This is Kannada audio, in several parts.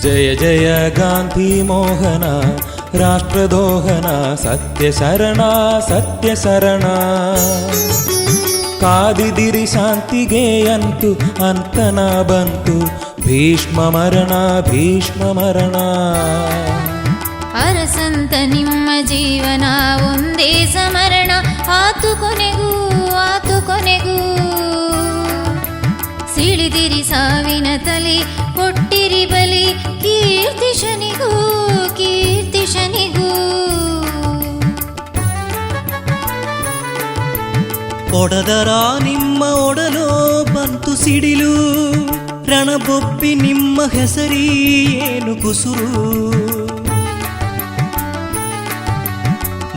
ಜಯ ಜಯ ಗಾಂಧಿ ಮೋಹನ ರಾಷ್ಟ್ರದೋಹನ ಸತ್ಯ ಶರಣ ಸತ್ಯ ಶರಣ. ಕಾದಿದಿರಿ ಶಾಂತಿಗೆ ಅಂತು ಅಂತನ ಬಂತು ಭೀಷ್ಮ ಮರಣ ಭೀಷ್ಮ ಮರಣ. ಅರಸಂತ ನಿಮ್ಮ ಜೀವನ ಒಂದೇ ಸಮರಣ ಆತು ಕೊನೆಗೂ ಆತು ಕೊನೆಗೂ. ಸಿಳಿದಿರಿ ಸಾವಿನ ತಲೆ ಕೊಟ್ಟಿರಿ ಬಲಿ ಕೀರ್ತಿ ಶನಿಗೂ ಕೀರ್ತಿ ಶನಿಗೂ. ಒಡದರ ನಿಮ್ಮ ಒಡಲೋ ಬಂತು ಸಿಡಿಲು ರಣಬೊಬ್ಬಿ ನಿಮ್ಮ ಹೆಸರಿ ಏನು ಕುಸುರು.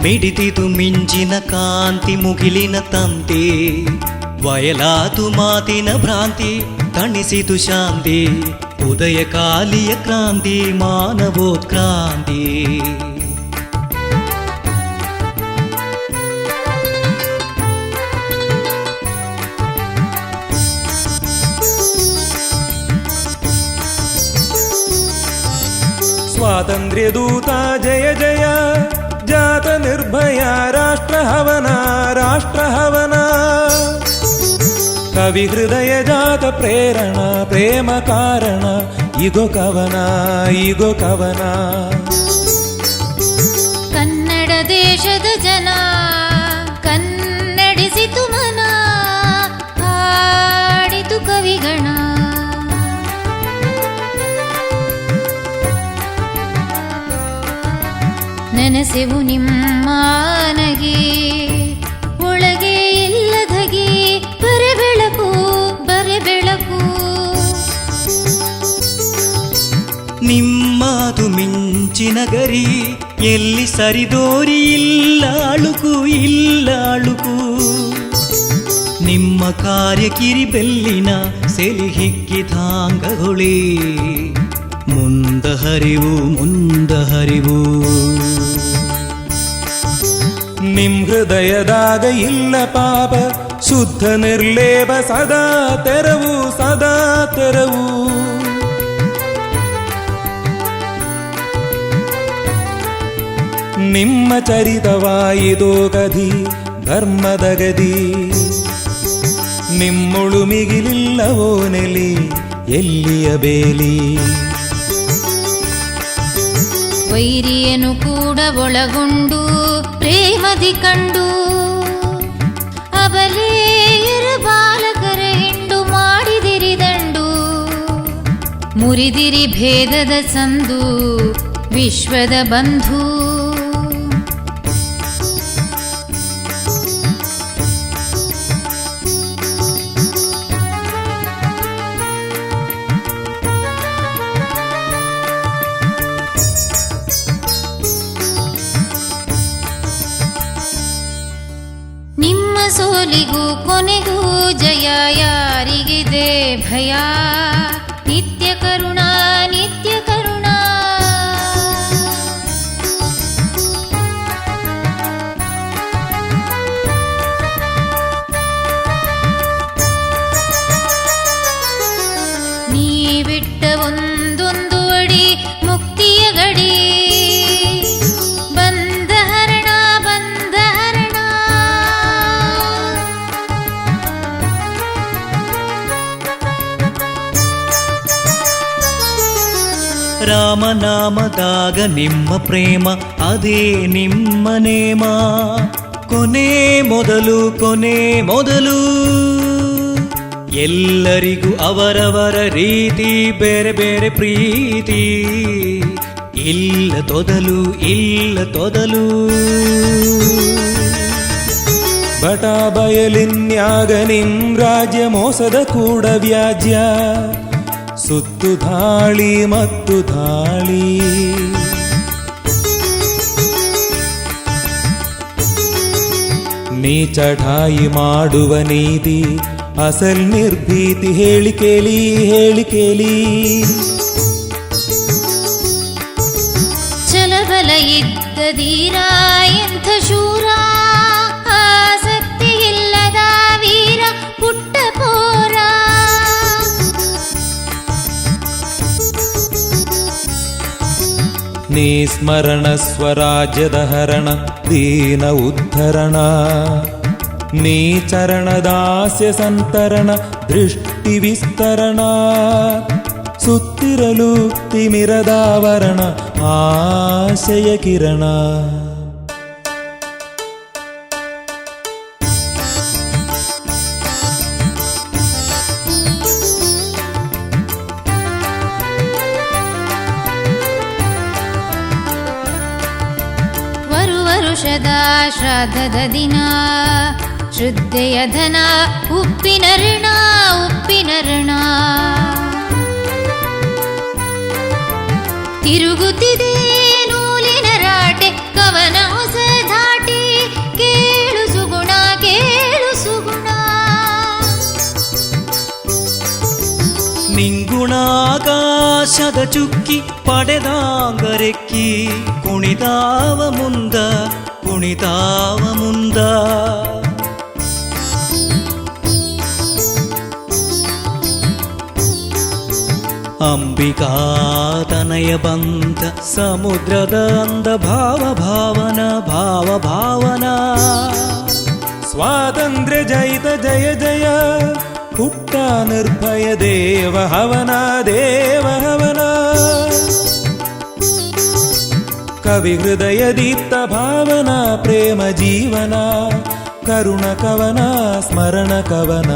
ಮಿಡಿತಿತು ಮಿಂಚಿನ ಕಾಂತಿ ಮುಗಿಲಿನ ತಂತಿ ವಯಲಾತು ಮಾತಿನ ಭ್ರಾಂತಿ ತಣಿಸಿತು ಶಾಂತಿ ಉದಯ ಕಾಲಿಯ ಕ್ರಾಂತಿ ಮಾನವೋತ್ಕ್ರಾಂತಿ. ಸ್ವಾತಂತ್ರ್ಯ ದೂತ ಜಯ ಜಯ ಜಾತ ನಿರ್ಭಯ ರಾಷ್ಟ್ರ ಹವನ ರಾಷ್ಟ್ರ ಹವನ. ಕವಿ ಹೃದಯ ಜಾತ ಪ್ರೇರಣ ಪ್ರೇಮ ಕಾರಣ ಇಗೋ ಕವನ ಇಗೋ ಕವನ. ಕನ್ನಡ ದೇಶದ ಜನ ಕನ್ನಡಿಸಿತು ಮನ ಹಾಡಿತು ಕವಿಗಣ. ನೆನೆಸೆವು ನಿಮ್ಮನಗೆ ಒಳಗೆ ಇಲ್ಲದಗೆ ಬರೆ ಬೆಳಕು ಬರೆ ಬೆಳಕು. ನಿಮ್ಮದು ಮಿಂಚಿನ ಗರಿ ಎಲ್ಲಿ ಸರಿದೋರಿ ಇಲ್ಲ ಅಳುಕು ಇಲ್ಲ ಅಳುಕು. ನಿಮ್ಮ ಕಾರ್ಯ ಕಿರಿಬೆಲ್ಲಿನ ಸೆಲಿ ಹಿಗ್ಗಿದಾಂಗಗೊಳಿ ಮುಂದ ಹರಿವು ಮುಂದ ಹರಿವು. ನಿಮ್ ಹೃದಯದಾಗ ಇಲ್ಲ ಪಾಪ ಶುದ್ಧ ನಿರ್ಲೇಪ ಸದಾ ತೆರವು ಸದಾ ತೆರವು. ನಿಮ್ಮ ಚರಿತವಾಯಿದೋ ಗದಿ ಧರ್ಮದ ಗದಿ. ನಿಮ್ಮೊಳು ಮಿಗಿಲಿಲ್ಲವೋ ನೆಲಿ ಎಲ್ಲಿಯ ಬೇಲಿ. ವೈರಿಯನು ಕೂಡ ಒಳಗೊಂಡು ಪ್ರೇಮದಿ ಕಂಡು ಅಬಲೇಯರ ಬಾಲಕರ ಹಿಂಡು ಮಾಡಿದಿರಿ ದಂಡು. ಮುರಿದಿರಿ ಭೇದದ ಸಂದು ವಿಶ್ವದ ಬಂಧು. ಸೋಲಿಗೂ ಕೊನೆಗೂ ಜಯ ಯಾರಿಗಿದೆ ಭಯ. ನಿತ್ಯ ಕರುಣಾ ನಿತ್ಯ ಕರುಣಾ. ನೀ ಬಿಟ್ಟ ಒಂದೊಂದು ಅಡಿ ಮುಕ್ತಿಯ ಗಡಿ. ರಾಮನಾಮದಾಗ ನಿಮ್ಮ ಪ್ರೇಮ ಅದೇ ನಿಮ್ಮ ನೇಮ. ಕೊನೆ ಮೊದಲು ಕೊನೆ ಮೊದಲು ಎಲ್ಲರಿಗೂ ಅವರವರ ರೀತಿ ಬೇರೆ ಬೇರೆ ಪ್ರೀತಿ. ಇಲ್ಲ ತೊದಲು ಇಲ್ಲ ತೊದಲು. ಬಟ ಬಯಲಿನ್ಯಾಗ ನಿಮ್ ರಾಜ್ಯ ಮೋಸದ ಕೂಡ ವ್ಯಾಜ್ಯ. ಸುತ್ತು ಧಾಳಿ ಮತ್ತು ಧಾಳಿ. ನೀ ಚಢಾಯಿ ಮಾಡುವ ನೀತಿ ಅಸಲ್ ನಿರ್ಭೀತಿ ಹೇಳಿ ಕೇಳಿ ಹೇಳಿ ಕೇಳಿ. ಛಲಬಲ ಇದ್ದ ಧೀರ ಎಂಥ ಶೂರ ಆಸಕ್ತಿ ಇಲ್ಲದ ವೀರ ಪುಟ್ಟ ಪೋರ. ನೀ ಸ್ಮರಣ ಸ್ವರಾಜ್ಯದ ಹರಣ ದೀನ ಉದ್ಧರಣ ನೀ ಚರಣದಾಸ್ಯ ಸಂತರಣ ದೃಷ್ಟಿ ವಿಸ್ತರಣ ಸುತ್ತಿರಲು ತಿಮಿರದಾವರಣ ಆಶಯ ಕಿರಣ ವರುಷದ ಶ್ರಾದ್ದದ ದಿನ ಶ್ರದ್ಧೆಯ ಧನ ಉಪ್ಪಿನ ಋಣ ಉಪ್ಪಿನ ಋಣ ತಿರುಗುತ್ತಿದೆ ನೂಲಿನ ರಾಟೆ ಕವನ ಹೊಸ ಧಾಟಿ ಕೇಳು ಸುಗುಣ ಕೇಳು ಸುಗುಣ ನಿಂಗುಣ ಆಕಾಶದ ಚುಕ್ಕಿ ಪಡೆದಾಂಗರೆಕ್ಕಿ ಕುಣಿತಾವ ಮುಂದ ಕುಣಿತಾವ ಮುಂದ ಅಂಬಿಕಾತನಯ ಬಂದ ಸಮುದ್ರದ ಅಂದ ಭಾವ ಭಾವನ ಭಾವ ಭಾವನಾ ಸ್ವಾತಂತ್ರ್ಯ ಜಯಿತ ಜಯ ಜಯ ಹುಟ್ಟ ನಿರ್ಭಯ ದೇವ ಹವನ ದೇವ ಹವನ ಕವಿ ಹೃದಯ ದೀಪ್ತ ಭಾವನಾ ಪ್ರೇಮ ಜೀವನ ಕರುಣ ಕವನ ಸ್ಮರಣ ಕವನ